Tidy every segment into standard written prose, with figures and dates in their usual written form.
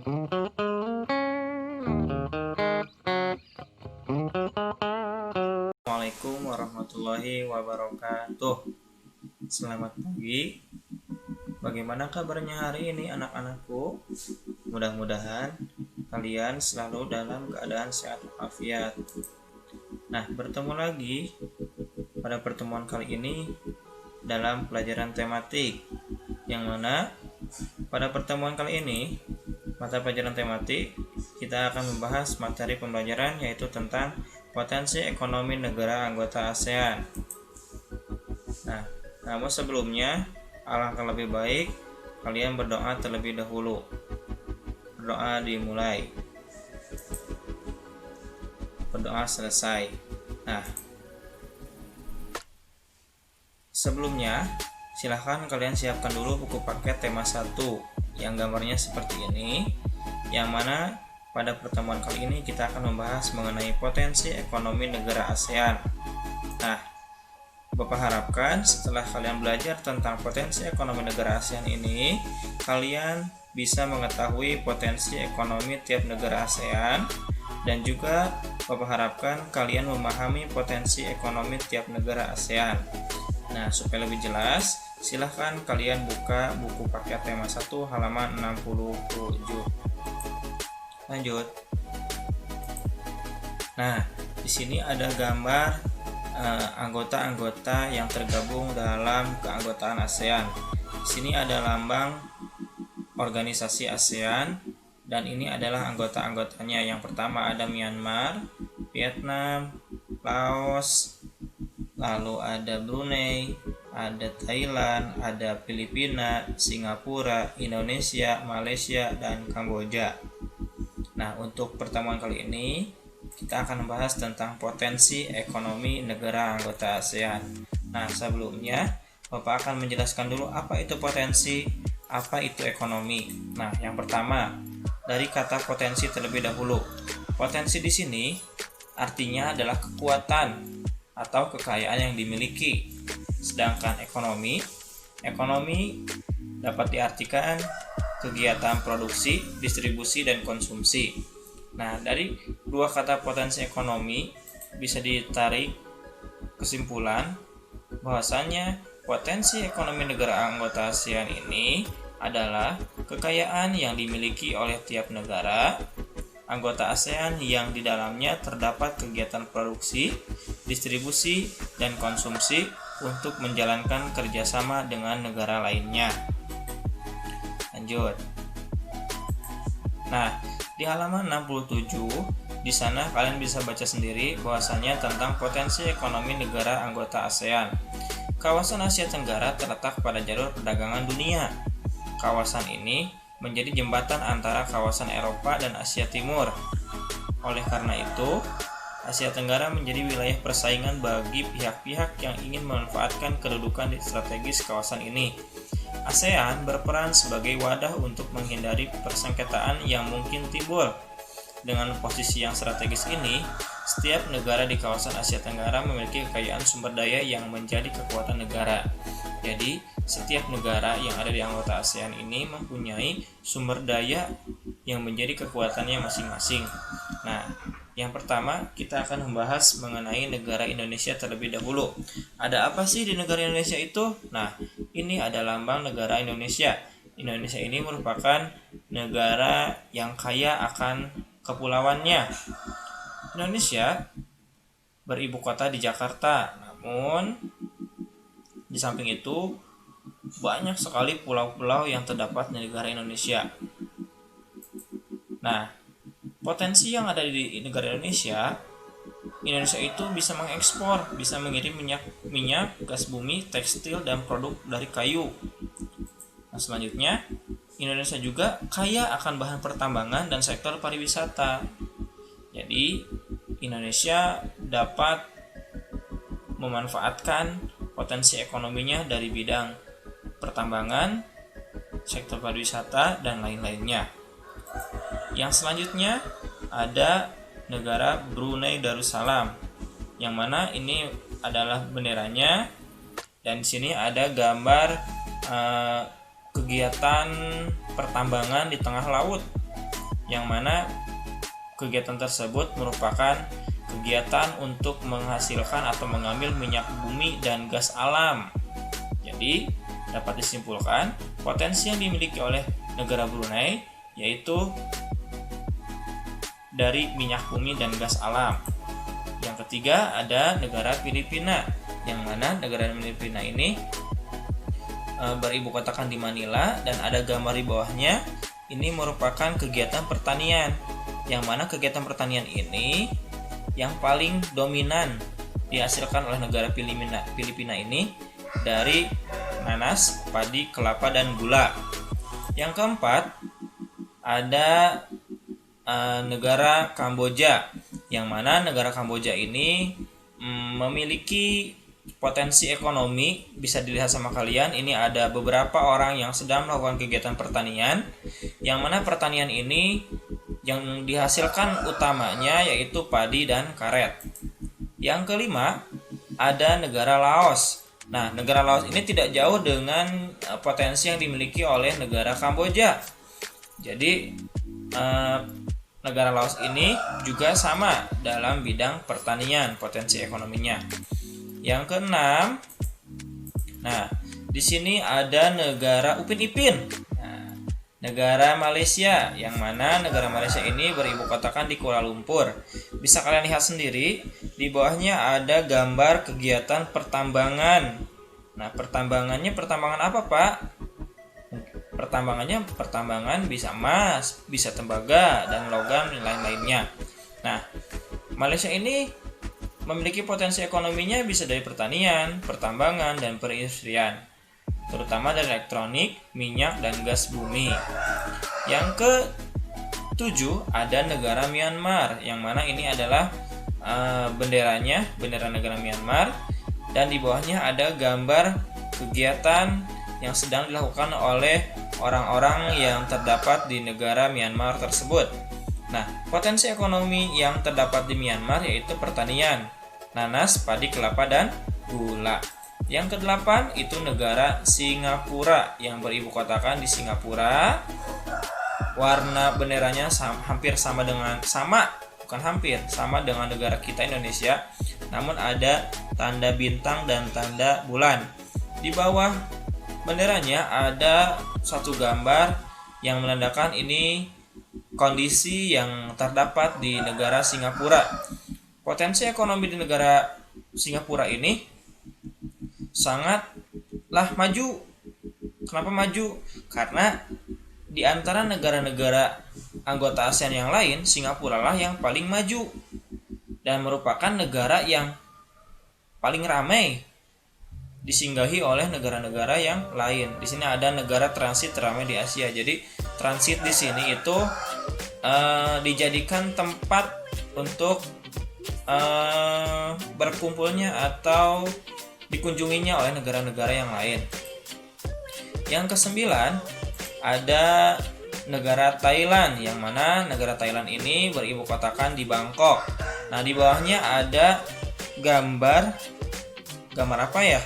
Assalamualaikum warahmatullahi wabarakatuh. Selamat pagi. Bagaimana kabarnya hari ini anak-anakku? Mudah-mudahan kalian selalu dalam keadaan sehat walafiat. Nah, bertemu lagi pada pertemuan kali ini dalam pelajaran tematik, yang mana pada pertemuan kali ini mata pelajaran tematik kita akan membahas materi pembelajaran yaitu tentang potensi ekonomi negara anggota ASEAN. Nah, namun sebelumnya alangkah lebih baik kalian berdoa terlebih dahulu. Berdoa dimulai. Berdoa selesai. Nah, sebelumnya silahkan kalian siapkan dulu buku paket tema 1 yang gambarnya seperti ini, yang mana pada pertemuan kali ini kita akan membahas mengenai potensi ekonomi negara ASEAN. Nah, Bapak harapkan setelah kalian belajar tentang potensi ekonomi negara ASEAN ini, kalian bisa mengetahui potensi ekonomi tiap negara ASEAN, dan juga Bapak harapkan kalian memahami potensi ekonomi tiap negara ASEAN. Nah, supaya lebih jelas, silahkan kalian buka buku paket tema 1 halaman 67. Lanjut. Nah, di sini ada gambar anggota-anggota yang tergabung dalam keanggotaan ASEAN. Di sini ada lambang organisasi ASEAN dan ini adalah anggota-anggotanya. Yang pertama ada Myanmar, Vietnam, Laos, lalu ada Brunei, ada Thailand, ada Filipina, Singapura, Indonesia, Malaysia, dan Kamboja. Nah, untuk pertemuan kali ini kita akan membahas tentang potensi ekonomi negara anggota ASEAN. Nah, sebelumnya Bapak akan menjelaskan dulu apa itu potensi, apa itu ekonomi. Nah, yang pertama dari kata potensi terlebih dahulu. Potensi di sini artinya adalah kekuatan atau kekayaan yang dimiliki. Sedangkan ekonomi dapat diartikan kegiatan produksi, distribusi, dan konsumsi. Nah, dari dua kata potensi ekonomi bisa ditarik kesimpulan bahwasanya potensi ekonomi negara anggota ASEAN ini adalah kekayaan yang dimiliki oleh tiap negara anggota ASEAN yang di dalamnya terdapat kegiatan produksi, distribusi, dan konsumsi untuk menjalankan kerjasama dengan negara lainnya. Lanjut. Nah, di halaman 67, di sana kalian bisa baca sendiri bahwasannya tentang potensi ekonomi negara anggota ASEAN. Kawasan Asia Tenggara terletak pada jalur perdagangan dunia. Kawasan ini menjadi jembatan antara kawasan Eropa dan Asia Timur. Oleh karena itu, Asia Tenggara menjadi wilayah persaingan bagi pihak-pihak yang ingin memanfaatkan kedudukan strategis kawasan ini. ASEAN berperan sebagai wadah untuk menghindari persengketaan yang mungkin timbul. Dengan posisi yang strategis ini, setiap negara di kawasan Asia Tenggara memiliki kekayaan sumber daya yang menjadi kekuatan negara. Jadi, setiap negara yang ada di anggota ASEAN ini mempunyai sumber daya yang menjadi kekuatannya masing-masing. Nah, yang pertama kita akan membahas mengenai negara Indonesia terlebih dahulu. Ada apa sih di negara Indonesia itu? Nah, ini ada lambang negara Indonesia. Indonesia ini merupakan negara yang kaya akan kepulauannya. Indonesia beribu kota di Jakarta, namun di samping itu banyak sekali pulau-pulau yang terdapat di negara Indonesia. Nah, potensi yang ada di negara Indonesia itu bisa mengekspor, bisa mengirim minyak, gas bumi, tekstil, dan produk dari kayu. Nah, selanjutnya, Indonesia juga kaya akan bahan pertambangan dan sektor pariwisata. Jadi, Indonesia dapat memanfaatkan potensi ekonominya dari bidang pertambangan, sektor pariwisata, dan lain-lainnya. Yang selanjutnya ada negara Brunei Darussalam, yang mana ini adalah benderanya, dan di sini ada gambar kegiatan pertambangan di tengah laut. yang mana kegiatan tersebut merupakan kegiatan untuk menghasilkan atau mengambil minyak bumi dan gas alam. Jadi, dapat disimpulkan, potensi yang dimiliki oleh negara Brunei yaitu dari minyak bumi dan gas alam. Yang ketiga ada negara Filipina, yang mana negara Filipina ini beribu kotakan di Manila, dan ada gambar di bawahnya. Ini merupakan kegiatan pertanian, yang mana kegiatan pertanian ini yang paling dominan dihasilkan oleh negara Filipina ini dari nanas, padi, kelapa, dan gula. Yang keempat ada negara Kamboja, yang mana negara Kamboja ini memiliki potensi ekonomi. Bisa dilihat sama kalian, ini ada beberapa orang yang sedang melakukan kegiatan pertanian, yang mana pertanian ini yang dihasilkan utamanya yaitu padi dan karet. Yang kelima ada negara Laos. Nah, negara Laos ini tidak jauh dengan potensi yang dimiliki oleh negara Kamboja. Jadi negara Laos ini juga sama dalam bidang pertanian potensi ekonominya. Yang keenam, nah di sini ada negara Upin Ipin, negara Malaysia, yang mana negara Malaysia ini beribu kotakan di Kuala Lumpur. Bisa kalian lihat sendiri, di bawahnya ada gambar kegiatan pertambangan. Nah, pertambangan apa, Pak? Pertambangan bisa emas, bisa tembaga, dan logam, dan lain-lainnya. Nah, Malaysia ini memiliki potensi ekonominya bisa dari pertanian, pertambangan, dan perindustrian, terutama dari elektronik, minyak, dan gas bumi. Yang ke-7 ada negara Myanmar, yang mana ini adalah bendera negara Myanmar, dan di bawahnya ada gambar kegiatan yang sedang dilakukan oleh orang-orang yang terdapat di negara Myanmar tersebut. Nah, potensi ekonomi yang terdapat di Myanmar yaitu pertanian, nanas, padi, kelapa, dan gula. Yang ke-8 itu negara Singapura, yang beribu kotakan di Singapura. Warna benderanya hampir sama dengan negara kita Indonesia, namun ada tanda bintang dan tanda bulan. Di bawah benderanya ada satu gambar yang menandakan ini kondisi yang terdapat di negara Singapura. Potensi ekonomi di negara Singapura ini sangatlah maju. Kenapa maju? Karena di antara negara-negara anggota ASEAN yang lain, Singapura lah yang paling maju dan merupakan negara yang paling ramai disinggahi oleh negara-negara yang lain. Di sini ada negara transit teramai di Asia. Jadi transit di sini itu dijadikan tempat untuk berkumpulnya atau dikunjunginya oleh negara-negara yang lain. Yang ke-9 ada negara Thailand, yang mana negara Thailand ini beribu kotakan di Bangkok. Nah, di bawahnya ada gambar apa ya?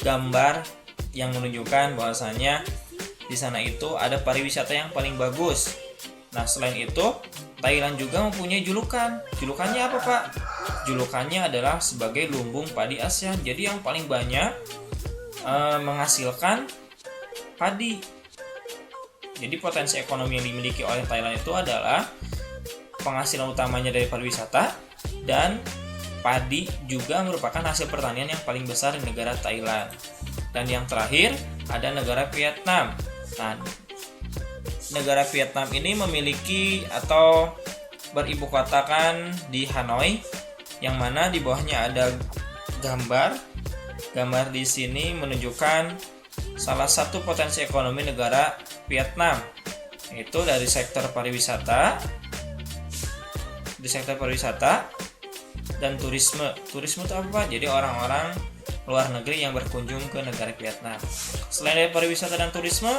Gambar yang menunjukkan bahwasanya di sana itu ada pariwisata yang paling bagus. Nah, selain itu Thailand juga mempunyai julukan. Julukannya apa, Pak? Julukannya adalah sebagai lumbung padi ASEAN. Jadi yang paling banyak menghasilkan padi. Jadi potensi ekonomi yang dimiliki oleh Thailand itu adalah penghasilan utamanya dari pariwisata, dan padi juga merupakan hasil pertanian yang paling besar di negara Thailand. Dan yang terakhir ada negara Vietnam. Nah, negara Vietnam ini memiliki atau beribu kotakan di Hanoi, yang mana di bawahnya ada gambar. Gambar di sini menunjukkan salah satu potensi ekonomi negara Vietnam, yaitu dari sektor pariwisata, dan turisme. Turisme itu apa? Jadi orang-orang luar negeri yang berkunjung ke negara Vietnam. Selain dari pariwisata dan turisme,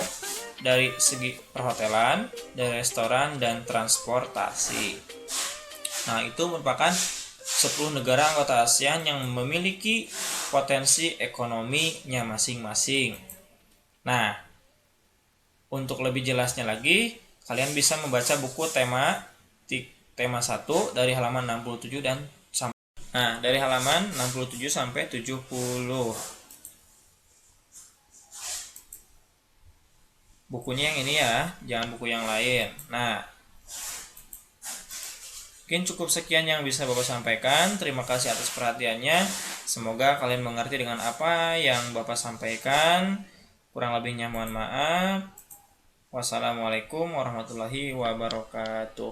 dari segi perhotelan, dari restoran, dan transportasi. Nah, itu merupakan 10 negara anggota ASEAN yang memiliki potensi ekonominya masing-masing. Nah, Untuk lebih jelasnya lagi, kalian bisa membaca buku tema 1 dari halaman 67 dan dari halaman 67 sampai 70. Bukunya yang ini ya, jangan buku yang lain. Mungkin cukup sekian yang bisa Bapak sampaikan. Terima kasih atas perhatiannya. Semoga kalian mengerti dengan apa yang Bapak sampaikan. Kurang lebihnya mohon maaf. Wassalamualaikum warahmatullahi wabarakatuh.